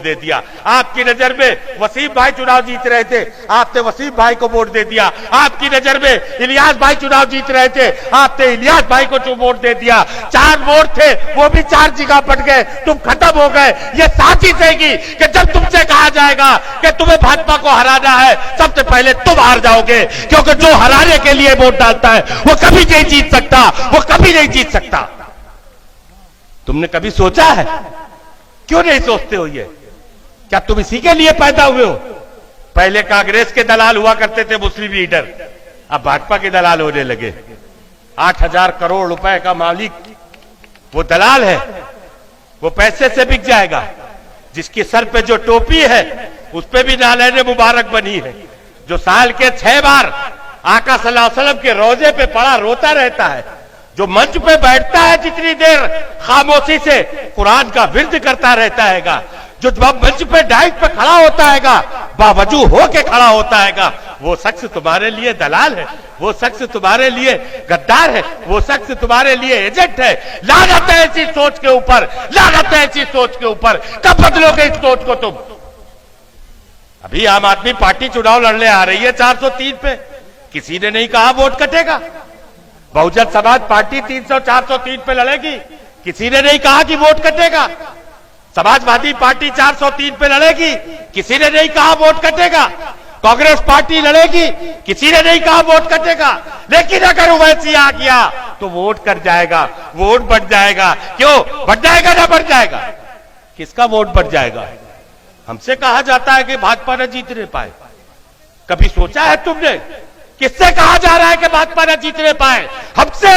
Vote दे दिया। आपकी नजर में वसीम भाई चुनाव जीत रहे थे, आपने वसीम भाई को वोट दे दिया। आपकी नजर में इलियास भाई चुनाव जीत रहे थे, आपने इलियास भाई को वोट दे दिया। 4 वोट थे, वो भी 4 जगह बट गए, तुम खत्म हो गए। ये साजिश है कि जब तुमसे कहा जाएगा कि तुम्हें भाजपा को हराना है, सबसे पहले तुम हार जाओगे, क्योंकि जो हराने के लिए वोट डालता है वो कभी नहीं जीत सकता, वो कभी नहीं जीत सकता। तुमने कभी सोचा है? क्यों नहीं सोचते हो ये? क्या तुम इसी के लिए पैदा हुए हो? पहले कांग्रेस के दलाल हुआ करते थे मुस्लिम लीडर, अब भाजपा के दलाल होने लगे। 8,000 करोड़ रुपए का मालिक वो दलाल है, वो पैसे से बिक जाएगा। जिसके सर पे जो टोपी है उस पे भी नालैने मुबारक बनी है, जो साल के 6 बार आका सल्लल्लाहु अलैहि वसल्लम के रोजे पे पड़ा रोता रहता है, जो मंच पे बैठता है जितनी देर खामोशी से कुरान का विर्द करता रहता हैगा, जो मंच पे डाइट पे खड़ा होता हैगा, बावजूद होके खड़ा होता हैगा, वो शख्स तुम्हारे लिए दलाल है, वो शख्स तुम्हारे लिए गद्दार है, वो शख्स तुम्हारे लिए एजेंट है। लानत है ऐसी सोच के ऊपर, लानत है ऐसी सोच के ऊपर। कब बदलोगे इस सोच को तुम? अभी आम आदमी पार्टी चुनाव लड़ने आ रही है 403 पे, किसी ने नहीं कहा वोट कटेगा। बहुजन समाज पार्टी 300-403 पे लड़ेगी, किसी ने नहीं कहा कि वोट कटेगा। समाजवादी पार्टी 403 पे लड़ेगी, किसी ने नहीं कहा वोट कटेगा। कांग्रेस पार्टी लड़ेगी, किसी ने नहीं कहा वोट कटेगा। लेकिन अगर ओवैसी आ गया तो वोट कट जाएगा, वोट बढ़ जाएगा। क्यों बढ़ जाएगा? ना बढ़ जाएगा? किसका वोट बढ़ जाएगा? हमसे कहा जाता है कि भाजपा न जीतने पाए। कभी सोचा है तुमने? किससे कहा जा रहा है कि भाजपा न जीतने पाए? हमसे।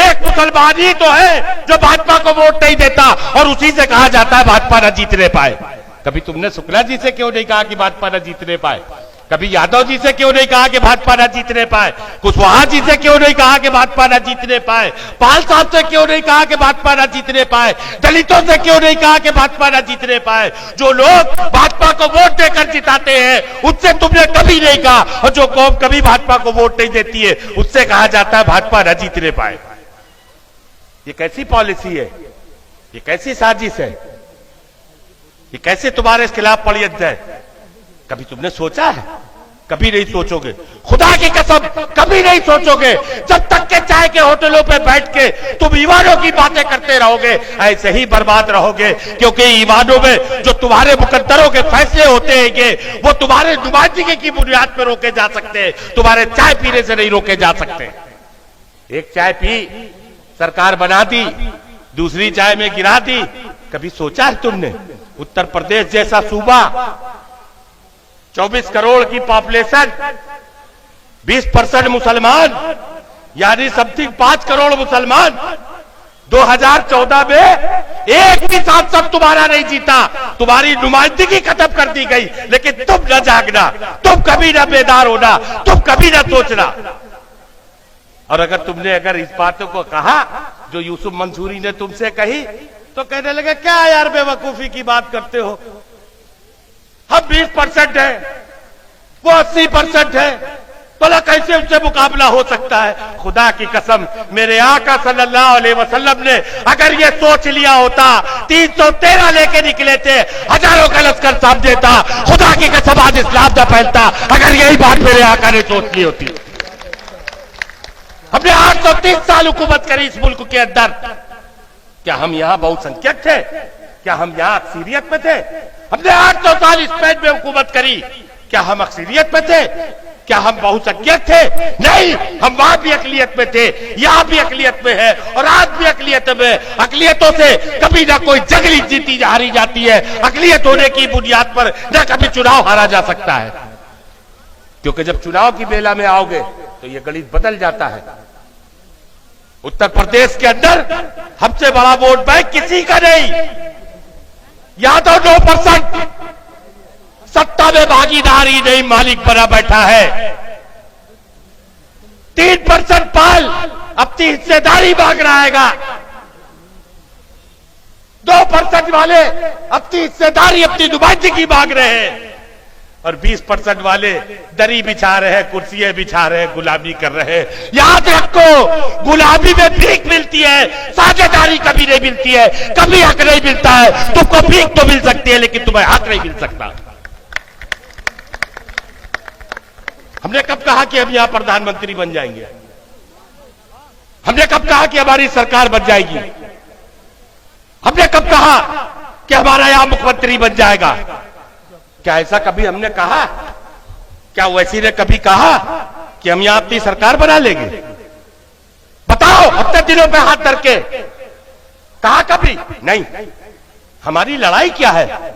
एक मुसलमान ही तो है जो भाजपा को वोट नहीं देता और उसी से कहा जाता है भाजपा न जीतने पाए। कभी तुमने शुक्ला जी से क्यों नहीं कहा कि भाजपा न जीतने पाए? कभी यादव जी से क्यों नहीं कहा कि भाजपा न जीतने पाए? कुशवाहा जी से क्यों नहीं कहा कि भाजपा न जीतने पाए? पाल साहब से क्यों नहीं कहा कि भाजपा न जीतने पाए? दलितों से क्यों नहीं कहा कि भाजपा न जीतने पाए? जो लोग भाजपा को वोट देकर जिताते हैं उससे तुमने कभी नहीं कहा, और जो कौम कभी भाजपा को वोट नहीं देती है उससे कहा जाता है भाजपा न जीतने पाए। ये कैसी पॉलिसी है? ये कैसी साजिश है? ये कैसे तुम्हारे खिलाफ पड़यंत्र है? कभी तुमने सोचा है? कभी नहीं सोचोगे, खुदा की कसम कभी नहीं सोचोगे। जब तक के चाय के होटलों पे बैठ के तुम ईमानों की बातें करते रहोगे, ऐसे ही बर्बाद रहोगे। क्योंकि ईमानों में जो तुम्हारे मुकद्दरों के फैसले होते हैं वो तुम्हारे नुमाइंदगी की बुनियाद पर रोके जा सकते हैं, तुम्हारे चाय पीने से नहीं रोके जा सकते। एक चाय पी, सरकार बना दी, दूसरी चाय में गिरा दी। कभी सोचा है तुमने? उत्तर प्रदेश जैसा सूबा, 24 करोड़ की पॉपुलेशन, 20% मुसलमान, यानी समथिंग 5 करोड़ मुसलमान। 2014 में एक भी सांसद तुम्हारा नहीं जीता, तुम्हारी नुमाइंदगी खत्म कर दी गई। लेकिन तुम न जागना, तुम कभी न बेदार होना, तुम कभी न सोचना। और अगर तुमने इस बातों को कहा जो यूसुफ मंसूरी ने तुमसे कही, तो कहने लगे क्या यार बेवकूफी की बात करते हो, हम 20% है, वो 80% है, तो कैसे उससे मुकाबला हो सकता है? खुदा की कसम, मेरे आका सल्लल्लाहु अलैहि वसल्लम ने अगर ये सोच लिया होता, 313 लेके निकले थे, हजारों का लश्कर सामने था, खुदा की कसम आज इस्लाम न फैलता अगर यही बात मेरे आका ने सोच ली होती। हमने 830 साल हुकूमत करी इस मुल्क के अंदर। क्या हम यहां बहुसंख्यक थे? क्या हम यहां अक्सीरियत में थे? हमने 800 साल स्पेन में हुकूमत करी, क्या हम अक्सीरियत में थे? क्या हम बहुसंख्यक थे? नहीं, हम वहां भी अकलियत में थे, यहां भी अकलियत में है, और आज भी अकलियत में। अकलियतों से कभी ना कोई जंग जीती हारी जाती है, अकलियत होने की बुनियाद पर न कभी चुनाव हारा जा सकता है। क्योंकि जब चुनाव की बेला में आओगे तो ये गणित बदल जाता है। उत्तर प्रदेश के अंदर हमसे बड़ा वोट बैंक किसी का नहीं। यादव 9%, सत्ता में भागीदारी नहीं, मालिक बना बैठा है। 3% पाल अपनी हिस्सेदारी मांग रहा है। 2% वाले अपनी हिस्सेदारी, अपनी नुमाइंदगी मांग रहे हैं। और 20% वाले दरी बिछा रहे हैं, कुर्सियां बिछा रहे हैं, गुलामी कर रहे हैं। याद रखो, गुलामी में भीख मिलती है, साझेदारी कभी नहीं मिलती है, कभी हक नहीं मिलता है। तुमको भीख तो मिल सकती है लेकिन तुम्हें हक नहीं मिल सकता। हमने कब कहा कि हम यहां प्रधानमंत्री बन जाएंगे? हमने कब कहा कि हमारी सरकार बन जाएगी? हमने कब कहा कि हमारा यहां मुख्यमंत्री बन जाएगा? क्या ऐसा कभी हमने कहा? क्या वैसी ने कभी कहा कि हम यहां अपनी सरकार बना लेंगे? बताओ, अपने दिलों पे हाथ धर के कहा कभी? नहीं। हमारी लड़ाई क्या है?